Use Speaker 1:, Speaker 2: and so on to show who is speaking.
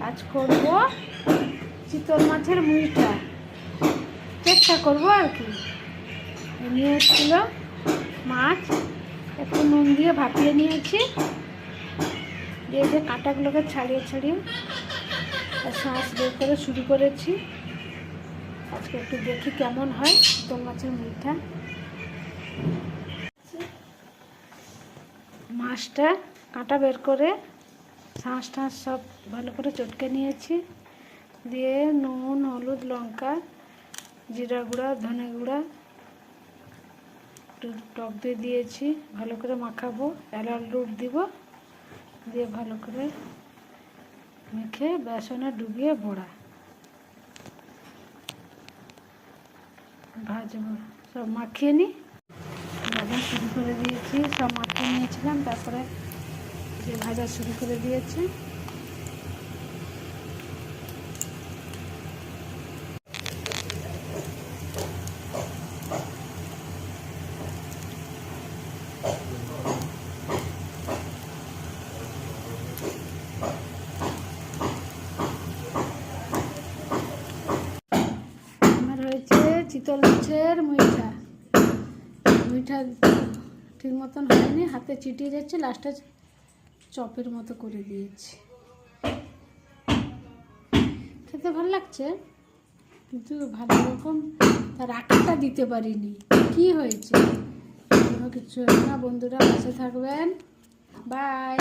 Speaker 1: আজ করব চিতল মাছের মুইঠা, চেষ্টা করব আর কি। নিয়ে এসেছিল মাছ, একটু নুন দিয়ে ভাপিয়ে নিয়েছি, দিয়ে যে কাঁটাগুলোকে ছাড়িয়ে ছাড়িয়ে শ্বাস বের করে শুরু করেছি। আজকে একটু দেখি কেমন হয় চিতল মাছের মুইঠা। মাছটা কাঁটা বের করে শাঁস টাঁস সব ভালো করে চটকে নিয়েছি, দিয়ে নুন, হলুদ, লঙ্কা, জিরা গুঁড়া, ধনে গুঁড়া, একটু টক দিয়ে দিয়েছি। ভালো করে মাখাবো, এলাচ লুট দিব, দিয়ে ভালো করে মেখে বেসনে ডুবিয়ে বড়া ভাজবো। সব মাখিয়ে নিই, ভাজা শুরু করে দিয়েছি। সব মাখিয়ে নিয়েছিলাম, তারপরে যে ভাজা শুরু করে দিয়েছি। আমার হয়েছে চিতল মাছের মুইঠা। মুইঠা ঠিক মতন হয়নি, হাতে চিটিয়ে যাচ্ছে, লাস্টে চপের মতো করে দিয়েছি। খেতে ভালো লাগছে, কিন্তু ভালো রকম তার আঁকিটা দিতে পারিনি। কি হয়েছে? কোনো কিছু না। বন্ধুরা পাশে থাকবেন। বাই।